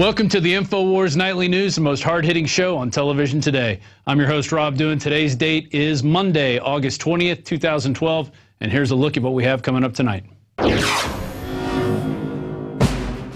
Welcome to the InfoWars Nightly News, the most hard-hitting show on television today. I'm your host, Rob Doon. Today's date is Monday, August 20th, 2012, and here's a look at what we have coming up tonight.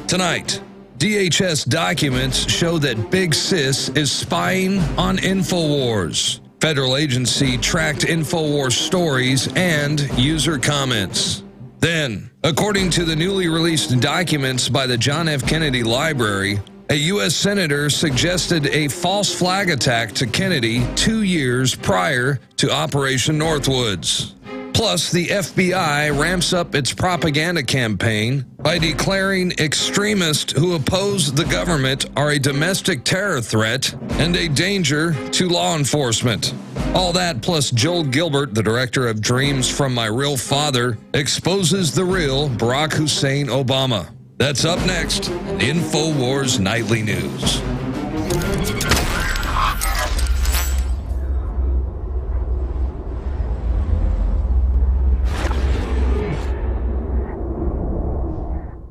Tonight, DHS documents show that Big Sis is spying on InfoWars. Federal agency tracked InfoWars stories and user comments. Then, according to the newly released documents by the John F. Kennedy Library, a U.S. senator suggested a false flag attack to Kennedy 2 years prior to Operation Northwoods. Plus, the FBI ramps up its propaganda campaign by declaring extremists who oppose the government are a domestic terror threat and a danger to law enforcement. All that plus Joel Gilbert, the director of Dreams from My Real Father, exposes the real Barack Hussein Obama. That's up next, InfoWars Nightly News.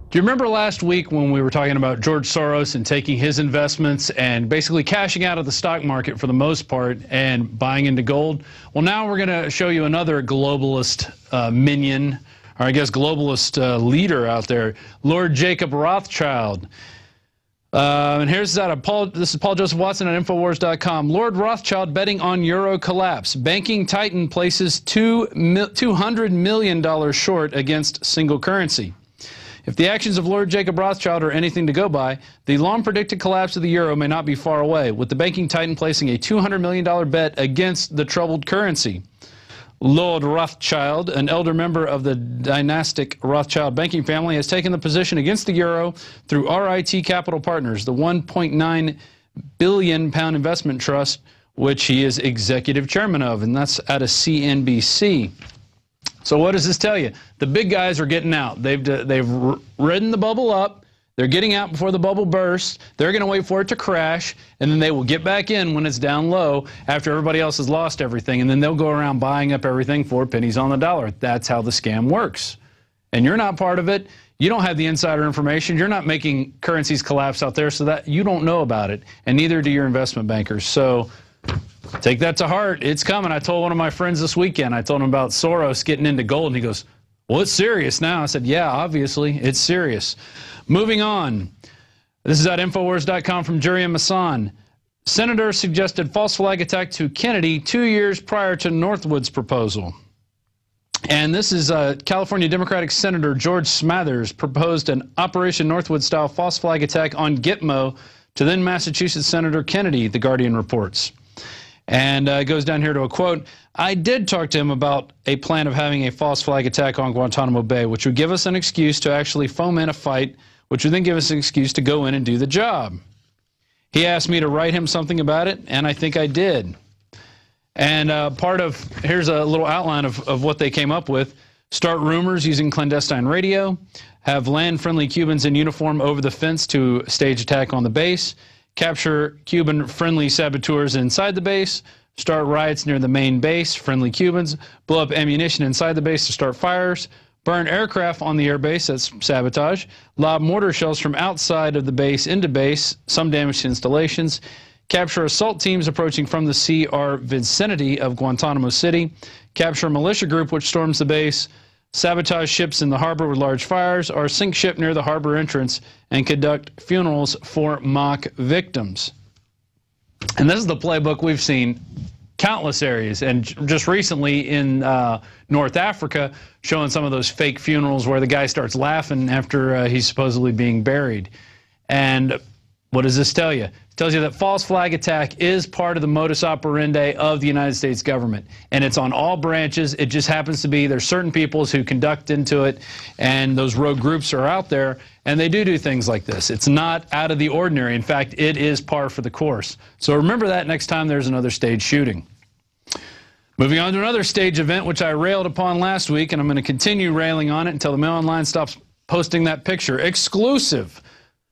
Do you remember last week when we were talking about George Soros and taking his investments and basically cashing out of the stock market for the most part and buying into gold? Well, now we're going to show you another globalist minion, or I guess globalist leader out there, Lord Jacob Rothschild. And here's that. This is Paul Joseph Watson at InfoWars.com. Lord Rothschild betting on euro collapse. Banking titan places $200 million short against single currency. If the actions of Lord Jacob Rothschild are anything to go by, the long-predicted collapse of the euro may not be far away, with the banking titan placing a $200 million bet against the troubled currency. Lord Rothschild, an elder member of the dynastic Rothschild banking family, has taken the position against the euro through RIT Capital Partners, the £1.9 billion investment trust, which he is executive chairman of, and that's out of CNBC. So what does this tell you? The big guys are getting out. They've ridden the bubble up. They're getting out before the bubble bursts. They're going to wait for it to crash, and then they will get back in when it's down low after everybody else has lost everything, and then they'll go around buying up everything for pennies on the dollar. That's how the scam works. And you're not part of it. You don't have the insider information. You're not making currencies collapse out there, so that you don't know about it, and neither do your investment bankers. So take that to heart. It's coming. I told one of my friends this weekend, I told him about Soros getting into gold, and he goes, well, it's serious now. I said, yeah, obviously, it's serious. Moving on. This is at InfoWars.com from Jurian Masson. Senator suggested false flag attack to Kennedy 2 years prior to Northwood's proposal. And this is California Democratic Senator George Smathers proposed an Operation Northwood-style false flag attack on Gitmo to then Massachusetts Senator Kennedy, The Guardian reports. And it goes down here to a quote, I did talk to him about a plan of having a false flag attack on Guantanamo Bay, which would give us an excuse to actually foment a fight, which would then give us an excuse to go in and do the job. He asked me to write him something about it, and I think I did. And here's a little outline of what they came up with. Start rumors using clandestine radio, have land-friendly Cubans in uniform over the fence to stage attack on the base, capture Cuban-friendly saboteurs inside the base, start riots near the main base, friendly Cubans, blow up ammunition inside the base to start fires, burn aircraft on the airbase, that's sabotage, lob mortar shells from outside of the base into base, some damage to installations, capture assault teams approaching from the sea or vicinity of Guantanamo City, capture a militia group which storms the base, sabotage ships in the harbor with large fires, or sink ship near the harbor entrance and conduct funerals for mock victims. And this is the playbook we've seen countless areas, and just recently in North Africa, showing some of those fake funerals where the guy starts laughing after he's supposedly being buried. And what does this tell you? It tells you that false flag attack is part of the modus operandi of the United States government, and it's on all branches. It just happens to be there's certain peoples who conduct into it, and those rogue groups are out there, and they do things like this. It's not out of the ordinary. In fact, it is par for the course. So remember that next time there's another stage shooting. Moving on to another stage event, which I railed upon last week, and I'm going to continue railing on it until the Mail Online stops posting that picture. Exclusive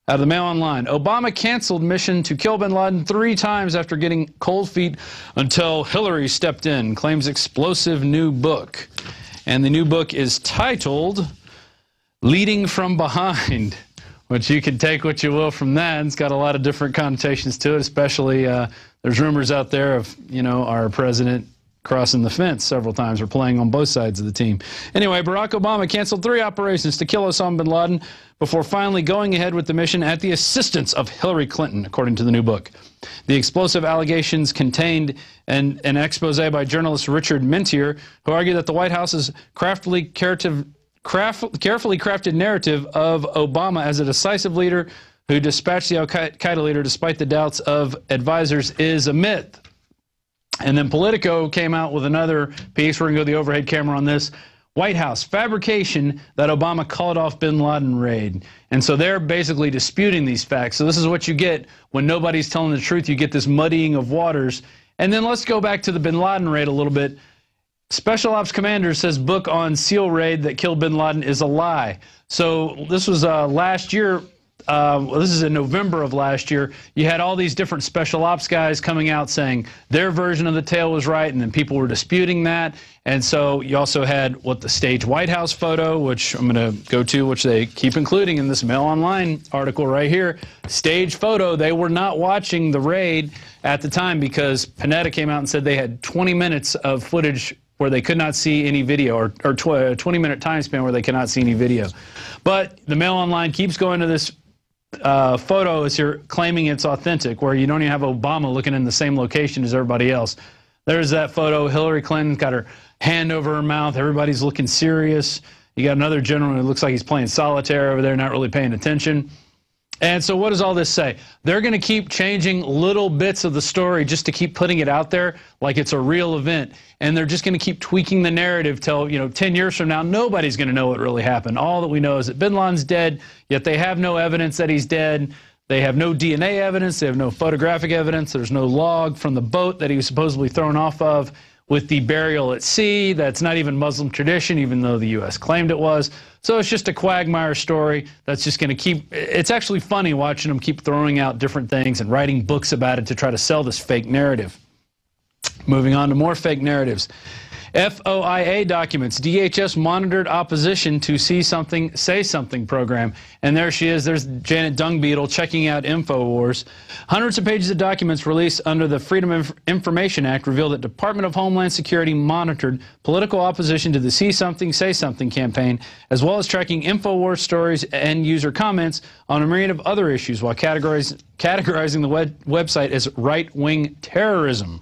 out of the Mail Online. Obama canceled mission to kill bin Laden 3 times after getting cold feet until Hillary stepped in, claims explosive new book. And the new book is titled Leading from Behind. which you can take what you will from that. It's got a lot of different connotations to it, especially there's rumors out there of, our president crossing the fence several times or playing on both sides of the team. Anyway, Barack Obama canceled 3 operations to kill Osama bin Laden before finally going ahead with the mission at the assistance of Hillary Clinton, according to the new book. The explosive allegations contained an expose by journalist Richard Mintier, who argued that the White House's carefully crafted narrative of Obama as a decisive leader who dispatched the al-Qaeda leader despite the doubts of advisors is a myth. And then Politico came out with another piece. We're going to go to the overhead camera on this. White House, fabrication that Obama called off bin Laden raid. And so they're basically disputing these facts. So this is what you get when nobody's telling the truth. You get this muddying of waters. And then let's go back to the bin Laden raid a little bit. Special Ops Commander says book on SEAL raid that killed bin Laden is a lie. So this was last year. This is in November of last year. You had all these different special ops guys coming out saying their version of the tale was right, and then people were disputing that. And so you also had the staged White House photo, which I'm going to go to, which they keep including in this Mail Online article right here. Staged photo. They were not watching the raid at the time because Panetta came out and said they had 20 minutes of footage where they could not see any video, or 20-minute time span where they could not see any video. But the Mail Online keeps going to this photo as you're claiming it's authentic, where you don't even have Obama looking in the same location as everybody else. There's that photo. Hillary Clinton got her hand over her mouth. Everybody's looking serious. You got another general who looks like he's playing solitaire over there, not really paying attention. And so what does all this say? They're going to keep changing little bits of the story just to keep putting it out there like it's a real event. And they're just going to keep tweaking the narrative till, 10 years from now, nobody's going to know what really happened. All that we know is that bin Laden's dead, yet they have no evidence that he's dead. They have no DNA evidence. They have no photographic evidence. There's no log from the boat that he was supposedly thrown off of with the burial at sea. That's not even Muslim tradition, even though the U.S. claimed it was. So it's just a quagmire story that's just going to keep... It's actually funny watching them keep throwing out different things and writing books about it to try to sell this fake narrative. Moving on to more fake narratives. FOIA documents. DHS monitored opposition to See Something, Say Something program. And there she is. There's Janet Dungbeetle checking out INFOWARS. Hundreds of pages of documents released under the Freedom of Information Act reveal that Department of Homeland Security monitored political opposition to the See Something, Say Something campaign, as well as tracking INFOWARS stories and user comments on a myriad of other issues while categorizing the website as right-wing terrorism.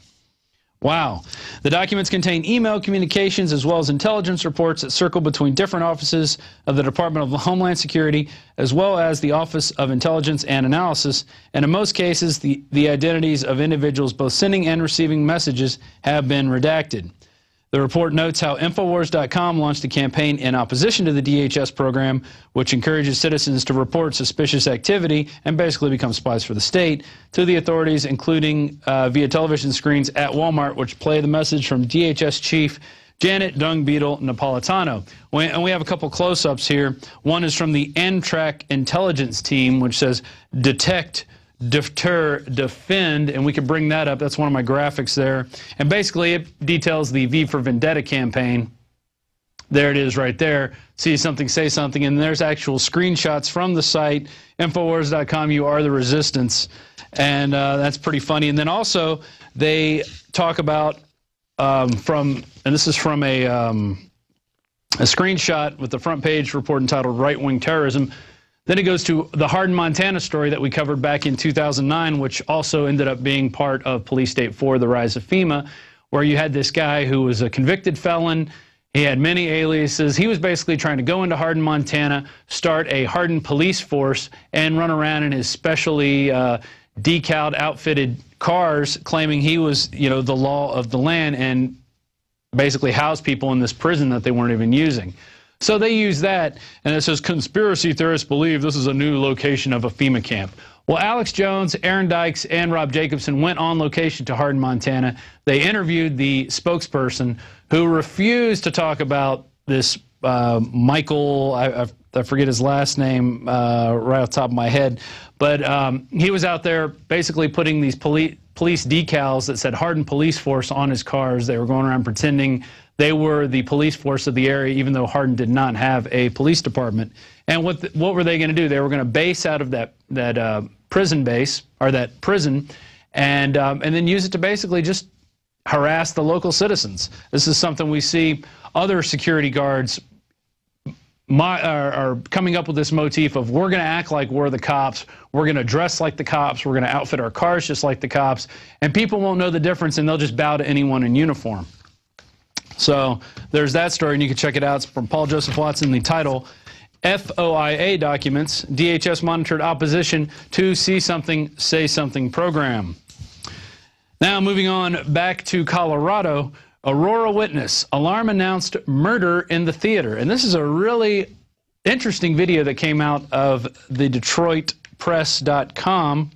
Wow. The documents contain email communications as well as intelligence reports that circle between different offices of the Department of Homeland Security as well as the Office of Intelligence and Analysis, and in most cases the identities of individuals both sending and receiving messages have been redacted. The report notes how INFOWARS.com launched a campaign in opposition to the DHS program, which encourages citizens to report suspicious activity and basically become spies for the state to the authorities, including via television screens at Walmart, which play the message from DHS Chief Janet Dungbeetle Napolitano. And we have a couple close-ups here. One is from the NTRAC intelligence team, which says, detect, deter, defend, and we can bring that up. That's one of my graphics there. And basically it details the V for Vendetta campaign. There it is right there. See Something, Say Something, and there's actual screenshots from the site, Infowars.com, you are the resistance. And that's pretty funny. And then also they talk about and this is from a screenshot with the front page report entitled Right-Wing Terrorism. Then it goes to the Hardin, Montana story that we covered back in 2009, which also ended up being part of Police State 4, The Rise of FEMA, where you had this guy who was a convicted felon. He had many aliases. He was basically trying to go into Hardin, Montana, start a Hardin police force, and run around in his specially decaled, outfitted cars, claiming he was, the law of the land, and basically house people in this prison that they weren't even using. So they use that, and it says, conspiracy theorists believe this is a new location of a FEMA camp. Well, Alex Jones, Aaron Dykes, and Rob Jacobson went on location to Hardin, Montana. They interviewed the spokesperson who refused to talk about this Michael, I forget his last name right off the top of my head, but he was out there basically putting these police decals that said Hardin Police Force on his cars. They were going around pretending They were the police force of the area, even though Hardin did not have a police department. And what were they going to do? They were going to base out of that prison base, or that prison, and then use it to basically just harass the local citizens. This is something we see other security guards are coming up with, this motif of, we're going to act like we're the cops, we're going to dress like the cops, we're going to outfit our cars just like the cops, and people won't know the difference, and they'll just bow to anyone in uniform. So there's that story, and you can check it out. It's from Paul Joseph Watson. The title, FOIA documents, DHS monitored opposition to See Something, Say Something program. Now moving on back to Colorado, Aurora witness, alarm announced murder in the theater. And this is a really interesting video that came out of the DetroitPress.com.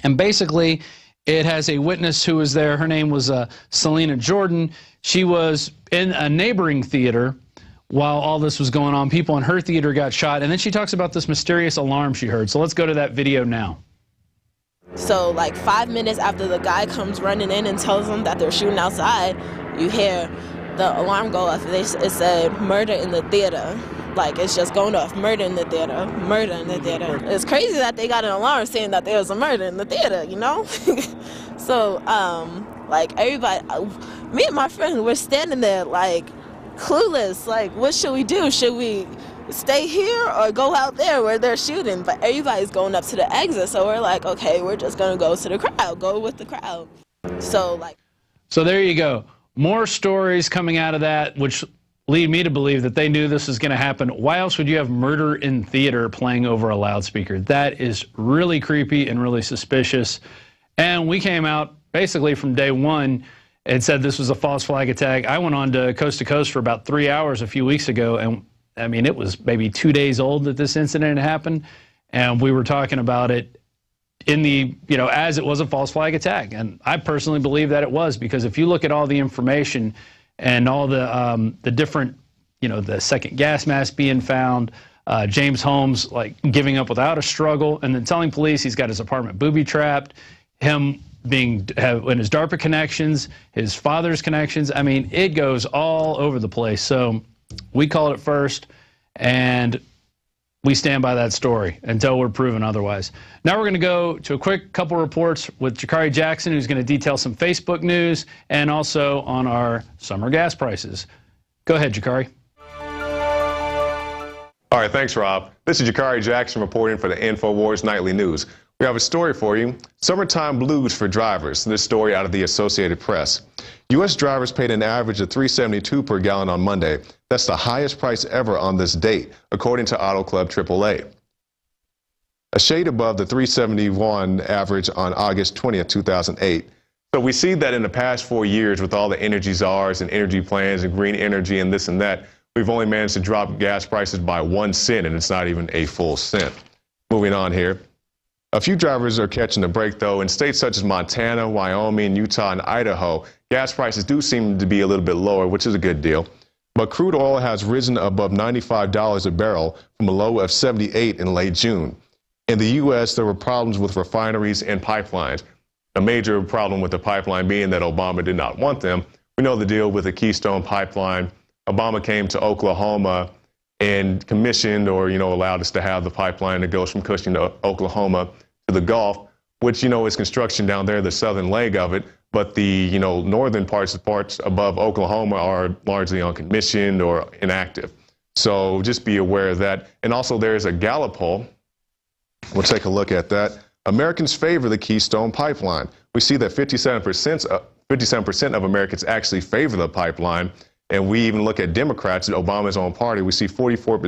And basically, it has a witness who was there. Her name was Selena Jordan. She was in a neighboring theater while all this was going on. People in her theater got shot. And then she talks about this mysterious alarm she heard. So let's go to that video now. So like 5 minutes after the guy comes running in and tells them that they're shooting outside, you hear the alarm go off. It said murder in the theater. Like, it's just going off, murder in the theater, murder in the theater. It's crazy that they got an alarm saying that there was a murder in the theater, you know? So, like, everybody, me and my friend, we're standing there, like, clueless. Like, what should we do? Should we stay here or go out there where they're shooting? But everybody's going up to the exit, so we're like, okay, we're just gonna go to the crowd, go with the crowd. So there you go. More stories coming out of that, which lead me to believe that they knew this was going to happen. Why else would you have murder in theater playing over a loudspeaker? That is really creepy and really suspicious. And we came out basically from day one and said this was a false flag attack. I went on to Coast for about 3 hours a few weeks ago, and I mean, it was maybe 2 days old that this incident had happened, and we were talking about it in the, you know, as it was a false flag attack. And I personally believe that it was, because if you look at all the information and all the different, you know, the second gas mask being found, James Holmes like giving up without a struggle, and then telling police he's got his apartment booby-trapped, him being in his DARPA connections, his father's connections. I mean, it goes all over the place. So we called it first, and we stand by that story until we're proven otherwise. Now we're going to go to a quick couple reports with Jakari Jackson, who's going to detail some Facebook news and also on our summer gas prices. Go ahead, Jakari. All right, thanks, Rob. This is Jakari Jackson reporting for the INFOWARS Nightly News. We have a story for you, Summertime Blues for Drivers. This story out of the Associated Press. U.S. drivers paid an average of $3.72 per gallon on Monday. That's the highest price ever on this date, according to Auto Club AAA. A shade above the $3.71 average on August 20th, 2008. So we see that in the past 4 years, with all the energy czars and energy plans and green energy and this and that, we've only managed to drop gas prices by 1 cent, and it's not even a full cent. Moving on here. A few drivers are catching a break, though. In states such as Montana, Wyoming, Utah, and Idaho, gas prices do seem to be a little bit lower, which is a good deal. But crude oil has risen above $95 a barrel from a low of $78 in late June. In the U.S., there were problems with refineries and pipelines. A major problem with the pipeline being that Obama did not want them. We know the deal with the Keystone Pipeline. Obama came to Oklahoma and commissioned, or, you know, allowed us to have the pipeline that goes from Cushing to Oklahoma to the Gulf, which, you know, is construction down there, the southern leg of it. But the, you know, northern parts above Oklahoma are largely uncommissioned or inactive. So just be aware of that. And also there's a Gallup poll. We'll take a look at that. Americans favor the Keystone Pipeline. We see that 57% of Americans actually favor the pipeline. And we even look at Democrats, Obama's own party, we see 44%